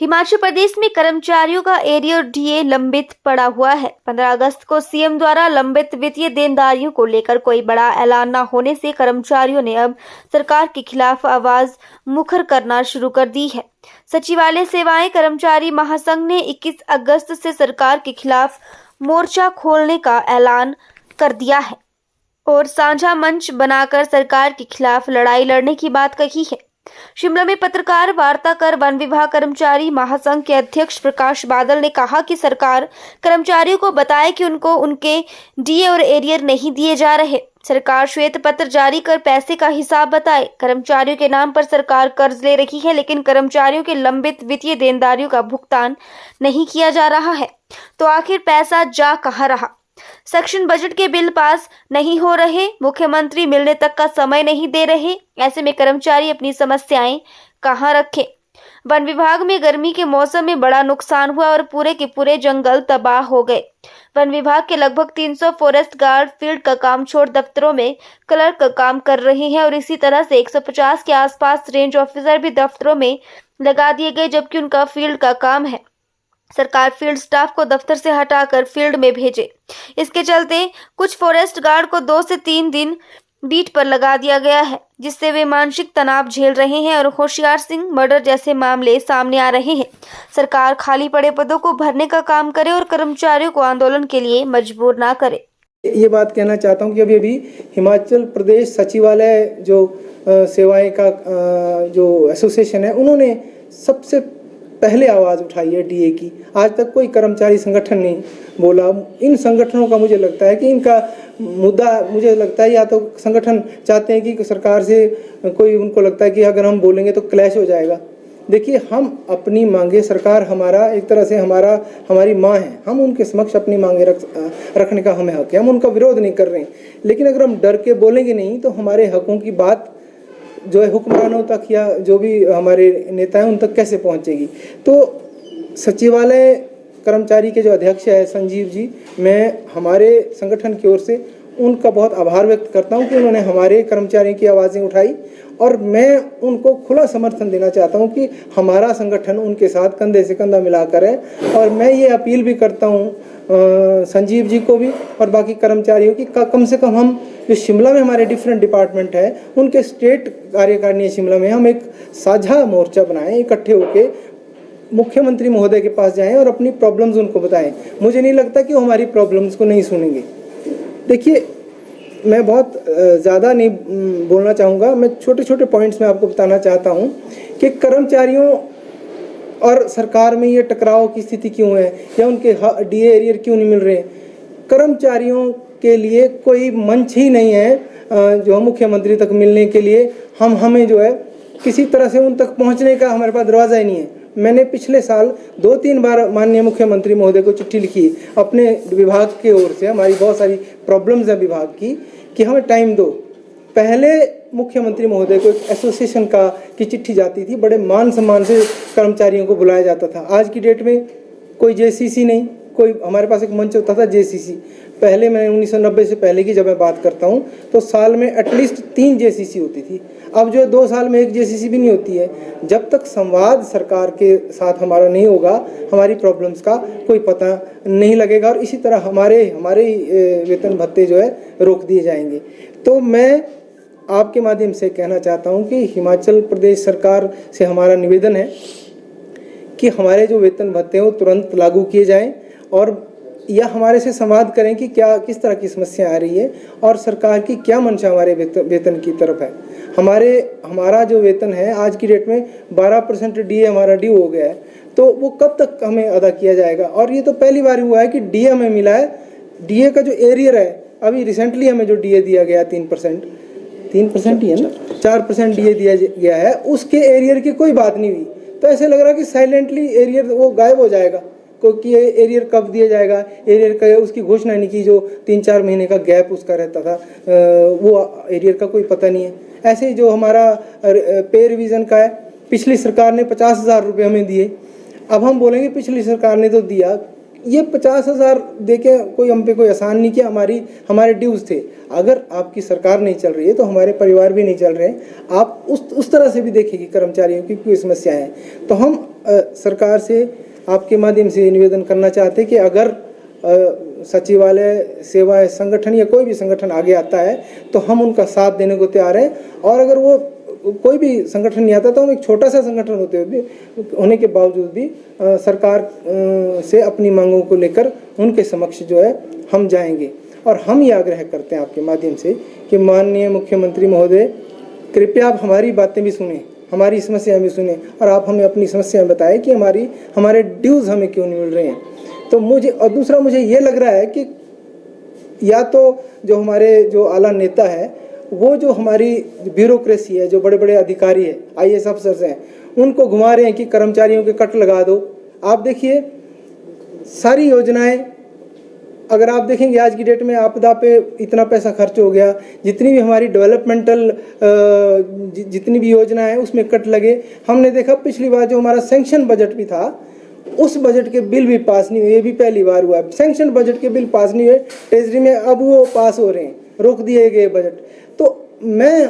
हिमाचल प्रदेश में कर्मचारियों का एरियर डीए लंबित पड़ा हुआ है। 15 अगस्त को सीएम द्वारा लंबित वित्तीय देनदारियों को लेकर कोई बड़ा ऐलान न होने से कर्मचारियों ने अब सरकार के खिलाफ आवाज मुखर करना शुरू कर दी है। सचिवालय सेवाएं कर्मचारी महासंघ ने 21 अगस्त से सरकार के खिलाफ मोर्चा खोलने का ऐलान कर दिया है और साझा मंच बनाकर सरकार के खिलाफ लड़ाई लड़ने की बात कही है। शिमला में पत्रकार वार्ता कर वन विभाग कर्मचारी महासंघ के अध्यक्ष प्रकाश बादल ने कहा कि सरकार कर्मचारियों को बताए कि उनको उनके डीए और एरियर नहीं दिए जा रहे। सरकार श्वेत पत्र जारी कर पैसे का हिसाब बताए। कर्मचारियों के नाम पर सरकार कर्ज ले रही है, लेकिन कर्मचारियों के लंबित वित्तीय देनदारियों का भुगतान नहीं किया जा रहा है, तो आखिर पैसा जा कहाँ रहा? सेक्शन बजट के बिल पास नहीं हो रहे, मुख्यमंत्री मिलने तक का समय नहीं दे रहे। ऐसे में कर्मचारी अपनी समस्याएं कहां रखें? वन विभाग में गर्मी के मौसम में बड़ा नुकसान हुआ और पूरे के पूरे जंगल तबाह हो गए। वन विभाग के लगभग 300 फॉरेस्ट गार्ड फील्ड का काम छोड़ दफ्तरों में क्लर्क का काम कर रहे हैं और इसी तरह से 150 के आसपास रेंज ऑफिसर भी दफ्तरों में लगा दिए गए, जबकि उनका फील्ड का काम है। सरकार फील्ड स्टाफ को दफ्तर से हटाकर फील्ड में भेजे। इसके चलते कुछ फॉरेस्ट गार्ड को 2 से 3 दिन बीट पर लगा दिया गया है, जिससे वे मानसिक तनाव झेल रहे हैं और होशियार सिंह मर्डर जैसे मामले सामने आ रहे हैं। सरकार खाली पड़े पदों को भरने का काम करे और कर्मचारियों को आंदोलन के लिए मजबूर ना करे। ये बात कहना चाहता हूँ कि अभी हिमाचल प्रदेश सचिवालय जो सेवाएं का जो एसोसिएशन है, उन्होंने सबसे पहले आवाज़ उठाई है डीए की। आज तक कोई कर्मचारी संगठन नहीं बोला। इन संगठनों का मुझे लगता है कि इनका मुद्दा, मुझे लगता है या तो संगठन चाहते हैं कि सरकार से कोई, उनको लगता है कि अगर हम बोलेंगे तो क्लैश हो जाएगा। देखिए, हम अपनी मांगे, सरकार हमारा एक तरह से हमारी माँ है, हम उनके समक्ष अपनी मांगे रखने का हमें हक है। हम उनका विरोध नहीं कर रहे हैं, लेकिन अगर हम डर के बोलेंगे नहीं तो हमारे हकों की बात जो है हुक्मरानों तक या जो भी हमारे नेता हैं उन तक कैसे पहुंचेगी। तो सचिवालय कर्मचारी के जो अध्यक्ष है संजीव जी, मैं हमारे संगठन की ओर से उनका बहुत आभार व्यक्त करता हूं कि उन्होंने हमारे कर्मचारियों की आवाज़ें उठाई और मैं उनको खुला समर्थन देना चाहता हूं कि हमारा संगठन उनके साथ कंधे से कंधा मिलाकर है। और मैं ये अपील भी करता हूं संजीव जी को भी और बाकी कर्मचारियों की, कम से कम हम जो शिमला में हमारे डिफरेंट डिपार्टमेंट है, उनके स्टेट कार्यकारिणी शिमला में हम एक साझा मोर्चा बनाएं, इकट्ठे होके मुख्यमंत्री महोदय के पास जाएं और अपनी प्रॉब्लम्स उनको बताएं। मुझे नहीं लगता कि वो हमारी प्रॉब्लम्स को नहीं सुनेंगे। देखिए, मैं बहुत ज़्यादा नहीं बोलना चाहूँगा, मैं छोटे छोटे पॉइंट्स में आपको बताना चाहता हूँ कि कर्मचारियों और सरकार में ये टकराव की स्थिति क्यों है या उनके डीए एरियर क्यों नहीं मिल रहे। कर्मचारियों के लिए कोई मंच ही नहीं है जो मुख्यमंत्री तक मिलने के लिए। हमें जो है किसी तरह से उन तक पहुंचने का हमारे पास दरवाज़ा ही नहीं है। मैंने पिछले साल 2-3 बार माननीय मुख्यमंत्री महोदय को चिट्ठी लिखी अपने विभाग की ओर से। हमारी बहुत सारी प्रॉब्लम्स है विभाग की कि हमें टाइम दो। पहले मुख्यमंत्री महोदय को एक एसोसिएशन की चिट्ठी जाती थी, बड़े मान सम्मान से कर्मचारियों को बुलाया जाता था। आज की डेट में कोई जेसीसी नहीं, कोई हमारे पास एक मंच होता था जेसीसी। पहले मैं 1990 से पहले की जब मैं बात करता हूँ तो साल में एटलीस्ट 3 जेसीसी होती थी। अब जो 2 साल में 1 जेसीसी भी नहीं होती है। जब तक संवाद सरकार के साथ हमारा नहीं होगा, हमारी प्रॉब्लम्स का कोई पता नहीं लगेगा और इसी तरह हमारे वेतन भत्ते जो है रोक दिए जाएंगे। तो मैं आपके माध्यम से कहना चाहता हूँ कि हिमाचल प्रदेश सरकार से हमारा निवेदन है कि हमारे जो वेतन भत्ते हैं वो तुरंत लागू किए जाएं और या हमारे से संवाद करें कि किस तरह की समस्या आ रही है और सरकार की क्या मंशा हमारे वेतन की तरफ है। हमारा जो वेतन है आज की डेट में 12% डीए हमारा ड्यू हो गया है, तो वो कब तक हमें अदा किया जाएगा। और ये तो पहली बार हुआ है कि डीए हमें मिला है। डीए का जो एरियर है, अभी रिसेंटली हमें जो डीए दिया गया 3% ही है ना, 4% डीए दिया गया है, उसके एरियर की कोई बात नहीं हुई। तो ऐसे लग रहा है कि साइलेंटली एरियर वो गायब हो जाएगा, क्योंकि एरियर कब दिया जाएगा, एरियर का उसकी घोषणा नहीं की। जो 3-4 महीने का गैप उसका रहता था, वो एरियर का कोई पता नहीं है। ऐसे ही जो हमारा पे रिवीजन का है, पिछली सरकार ने 50,000 रुपये हमें दिए। अब हम बोलेंगे पिछली सरकार ने तो दिया, ये 50,000 देके कोई हम पे कोई आसान नहीं किया। हमारे ड्यूज थे। अगर आपकी सरकार नहीं चल रही है तो हमारे परिवार भी नहीं चल रहे हैं। आप उस तरह से भी देखिए कि कर्मचारियों की कोई समस्या है। तो हम सरकार से आपके माध्यम से निवेदन करना चाहते हैं कि अगर सचिवालय सेवा संगठन या कोई भी संगठन आगे आता है तो हम उनका साथ देने को तैयार हैं, और अगर वो कोई भी संगठन नहीं आता तो हम एक छोटा सा संगठन होने के बावजूद भी सरकार से अपनी मांगों को लेकर उनके समक्ष जो है हम जाएंगे। और हम ये आग्रह करते हैं आपके माध्यम से कि माननीय मुख्यमंत्री महोदय, कृपया आप हमारी बातें भी सुनें, हमारी समस्याएं भी सुनें, और आप हमें अपनी समस्याएं बताएं कि हमारे ड्यूज़ हमें क्यों नहीं मिल रहे हैं। तो दूसरा मुझे ये लग रहा है कि या तो जो हमारे जो आला नेता है, वो जो हमारी ब्यूरोक्रेसी है, जो बड़े बड़े अधिकारी है, IAS अफसर्स हैं, उनको घुमा रहे हैं कि कर्मचारियों के कट लगा दो। आप देखिए सारी योजनाएं, अगर आप देखेंगे आज की डेट में आपदा पे इतना पैसा खर्च हो गया, जितनी भी हमारी डेवलपमेंटल जितनी भी योजना है उसमें कट लगे। हमने देखा पिछली बार जो हमारा सैंक्शन बजट भी था, उस बजट के बिल भी पास नहीं हुए, ये भी पहली बार हुआ है। सैंक्शन बजट के बिल पास नहीं हुए ट्रेजरी में, अब वो पास हो रहे हैं, रोक दिए गए बजट। तो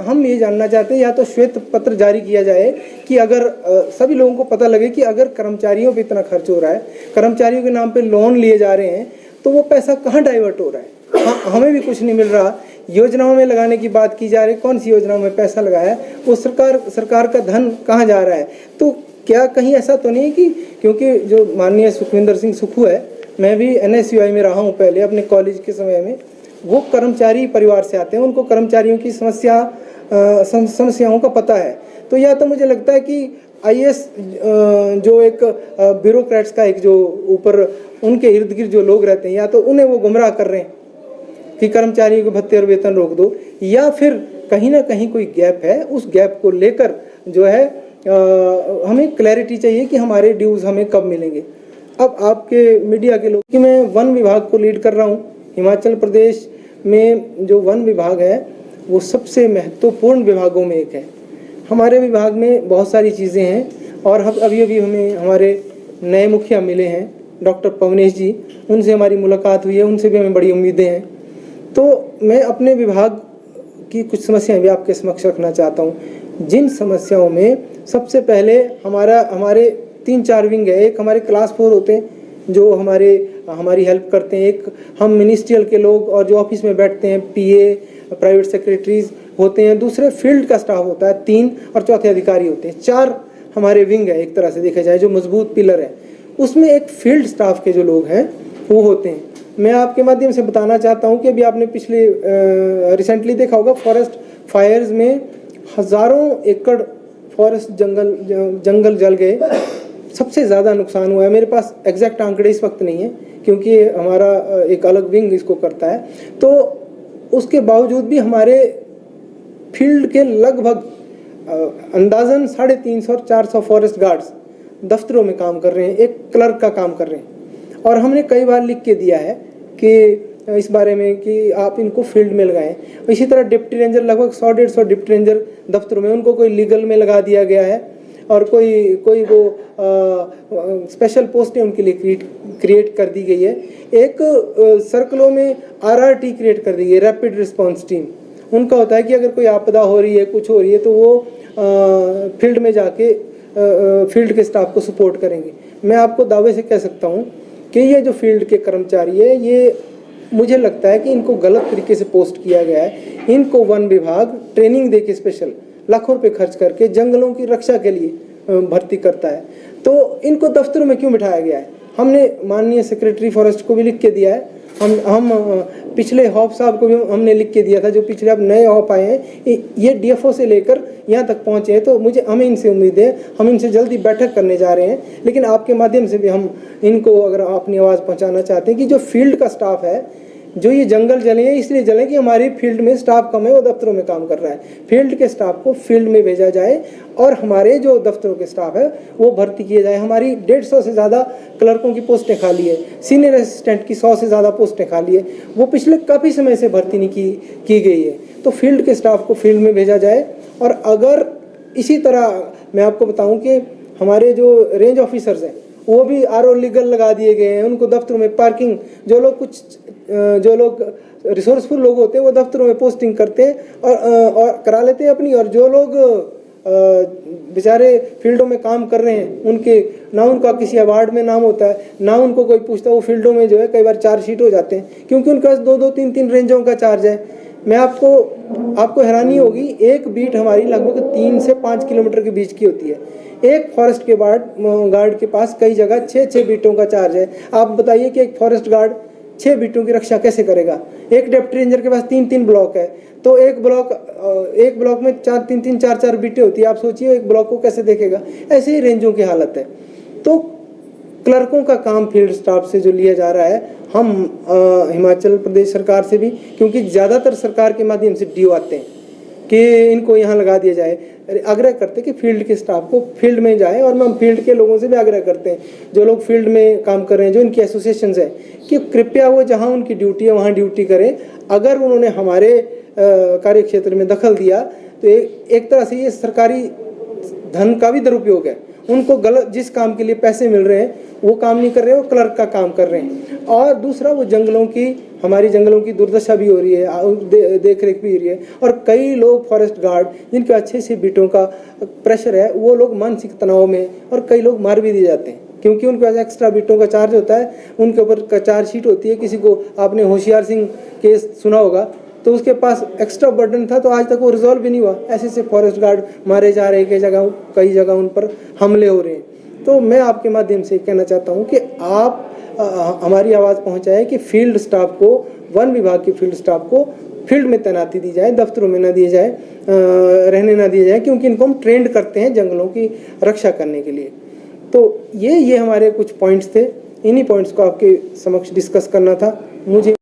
हम ये जानना चाहते हैं, या तो श्वेत पत्र जारी किया जाए कि अगर सभी लोगों को पता लगे कि अगर कर्मचारियों पे इतना खर्च हो रहा है, कर्मचारियों के नाम पे लोन लिए जा रहे हैं, तो वो पैसा कहाँ डाइवर्ट हो रहा है। हमें भी कुछ नहीं मिल रहा। योजनाओं में लगाने की बात की जा रही, कौन सी योजनाओं में पैसा लगाया है, वो सरकार का धन कहाँ जा रहा है। तो क्या कहीं ऐसा तो नहीं कि, क्योंकि जो माननीय सुखविंदर सिंह सुक्खू है, मैं भी NSUI में रहा हूँ पहले अपने कॉलेज के समय में, वो कर्मचारी परिवार से आते हैं, उनको कर्मचारियों की समस्याओं का पता है। तो या तो मुझे लगता है कि IAS जो एक ब्यूरोक्रेट्स का एक जो ऊपर उनके इर्द गिर्द जो लोग रहते हैं, या तो उन्हें वो गुमराह कर रहे हैं कि कर्मचारियों के भत्ते और वेतन रोक दो, या फिर कहीं ना कहीं कोई गैप है, उस गैप को लेकर जो है हमें क्लैरिटी चाहिए कि हमारे ड्यूज़ हमें कब मिलेंगे। अब आपके मीडिया के लोग, कि मैं वन विभाग को लीड कर रहा हूँ हिमाचल प्रदेश में, जो वन विभाग है वो सबसे महत्वपूर्ण विभागों में एक है। हमारे विभाग में बहुत सारी चीज़ें हैं, और अभी हमें हमारे नए मुखिया मिले हैं डॉक्टर पवनेश जी, उनसे हमारी मुलाकात हुई है, उनसे भी हमें बड़ी उम्मीदें हैं। तो मैं अपने विभाग की कुछ समस्याएं भी आपके समक्ष रखना चाहता हूं, जिन समस्याओं में सबसे पहले हमारे 3-4 विंग है। एक हमारे क्लास 4 होते हैं जो हमारी हेल्प करते हैं, एक हम मिनिस्ट्रियल के लोग और जो ऑफिस में बैठते हैं, PA प्राइवेट सेक्रेटरीज होते हैं, दूसरे फील्ड का स्टाफ होता है 3, और चौथे अधिकारी होते हैं। 4 हमारे विंग है एक तरह से देखा जाए, जो मजबूत पिलर है। उसमें एक फील्ड स्टाफ के जो लोग हैं वो होते हैं। मैं आपके माध्यम से बताना चाहता हूं कि अभी आपने रिसेंटली देखा होगा, फॉरेस्ट फायर्स में हज़ारों एकड़ फॉरेस्ट जंगल जल गए, सबसे ज़्यादा नुकसान हुआ है। मेरे पास एग्जैक्ट आंकड़े इस वक्त नहीं है क्योंकि हमारा एक अलग विंग इसको करता है। तो उसके बावजूद भी हमारे फील्ड के लगभग अंदाजन 350 और 400 फॉरेस्ट गार्ड्स दफ्तरों में काम कर रहे हैं, एक क्लर्क का काम कर रहे हैं। और हमने कई बार लिख के दिया है कि इस बारे में कि आप इनको फील्ड में लगाएं। इसी तरह डिप्टी रेंजर, लगभग 100-150 डिप्टी रेंजर दफ्तरों में, उनको कोई लीगल में लगा दिया गया है, और कोई वो स्पेशल पोस्टें उनके लिए क्रिएट कर दी गई है। एक सर्कलों में RRT क्रिएट कर दी गई, रैपिड रिस्पॉन्स टीम। उनका होता है कि अगर कोई आपदा हो रही है, कुछ हो रही है, तो वो फील्ड में जाके फील्ड के स्टाफ को सपोर्ट करेंगे। मैं आपको दावे से कह सकता हूँ कि ये जो फील्ड के कर्मचारी है, ये मुझे लगता है कि इनको गलत तरीके से पोस्ट किया गया है। इनको वन विभाग ट्रेनिंग दे के स्पेशल लाखों रुपए खर्च करके जंगलों की रक्षा के लिए भर्ती करता है, तो इनको दफ्तरों में क्यों बिठाया गया है? हमने माननीय सेक्रेटरी फॉरेस्ट को भी लिख के दिया है, हम पिछले हॉप साहब को भी हमने लिख के दिया था, जो पिछले अब नए हॉप आए हैं, ये DFO से लेकर यहाँ तक पहुँचे हैं। तो हमें इनसे उम्मीद है, हम इनसे जल्दी बैठक करने जा रहे हैं। लेकिन आपके माध्यम से भी हम इनको अगर अपनी आवाज़ पहुँचाना चाहते हैं कि जो फील्ड का स्टाफ है, जो ये जंगल जले हैं इसलिए जले कि हमारी फील्ड में स्टाफ कम है, वो दफ्तरों में काम कर रहा है। फील्ड के स्टाफ को फील्ड में भेजा जाए, और हमारे जो दफ्तरों के स्टाफ है वो भर्ती किए जाए। हमारी 150 से ज़्यादा क्लर्कों की पोस्टें खाली है, सीनियर असिस्टेंट की 100 से ज़्यादा पोस्टें खाली है, वो पिछले काफ़ी समय से भर्ती नहीं की गई है। तो फील्ड के स्टाफ को फील्ड में भेजा जाए। और अगर इसी तरह मैं आपको बताऊँ कि हमारे जो रेंज ऑफिसर्स हैं वो भी RO लीगल लगा दिए गए हैं। उनको दफ्तरों में पार्किंग, जो लोग रिसोर्सफुल लोग होते हैं वो दफ्तरों में पोस्टिंग करते हैं और करा लेते हैं अपनी, और जो लोग बेचारे फील्डों में काम कर रहे हैं, उनके ना उनका किसी अवार्ड में नाम होता है, ना उनको कोई पूछता, वो फील्डों में जो है कई बार चार्जशीट हो जाते हैं क्योंकि उनके पास 2-2, 3-3 रेंजों का चार्ज है। मैं आपको हैरानी होगी, एक बीट हमारी लगभग 3 से 5 किलोमीटर के बीच की होती है। एक फॉरेस्ट के गार्ड के पास कई जगह 6-6 बीटों का चार्ज है। आप बताइए कि एक फॉरेस्ट गार्ड 6 बीटों की रक्षा कैसे करेगा। एक डेप्टी रेंजर के पास 3-3 ब्लॉक है, तो एक ब्लॉक में 3-3, 4-4 बीटें होती है। आप सोचिए एक ब्लॉक को कैसे देखेगा। ऐसे ही रेंजों की हालत है। तो क्लर्कों का काम फील्ड स्टाफ से जो लिया जा रहा है, हम हिमाचल प्रदेश सरकार से भी, क्योंकि ज़्यादातर सरकार के माध्यम से डीओ आते हैं कि इनको यहाँ लगा दिया जाए, आग्रह करते कि फील्ड के स्टाफ को फील्ड में जाए। और हम फील्ड के लोगों से भी आग्रह करते हैं, जो लोग फील्ड में काम कर रहे हैं, जो इनकी एसोसिएशंस हैं, कि कृपया वो जहाँ उनकी ड्यूटी है वहाँ ड्यूटी करें। अगर उन्होंने हमारे कार्य क्षेत्र में दखल दिया तो एक तरह से ये सरकारी धन का भी दुरुपयोग है। उनको गलत, जिस काम के लिए पैसे मिल रहे हैं वो काम नहीं कर रहे, वो क्लर्क का काम कर रहे हैं। और दूसरा, वो हमारी जंगलों की दुर्दशा भी हो रही है, देख रेख भी हो रही है। और कई लोग फॉरेस्ट गार्ड जिनके अच्छे से बीटों का प्रेशर है, वो लोग मानसिक तनाव में, और कई लोग मार भी दिए जाते हैं क्योंकि उनके पास एक्स्ट्रा बीटों का चार्ज होता है, उनके ऊपर चार्जशीट होती है। किसी को, आपने होशियार सिंह केस सुना होगा, तो उसके पास एक्स्ट्रा बर्डन था, तो आज तक वो रिजॉल्व भी नहीं हुआ। ऐसे फॉरेस्ट गार्ड मारे जा रहे हैं, कई जगह उन पर हमले हो रहे हैं। तो मैं आपके माध्यम से कहना चाहता हूं कि आप हमारी आवाज़ पहुंचाएं कि फील्ड स्टाफ को, वन विभाग के फील्ड स्टाफ को फील्ड में तैनाती दी जाए, दफ्तरों में ना दिए जाए, रहने ना दिया जाए, क्योंकि इनको हम ट्रेंड करते हैं जंगलों की रक्षा करने के लिए। तो ये हमारे कुछ पॉइंट्स थे, इन्हीं पॉइंट्स को आपके समक्ष डिस्कस करना था मुझे।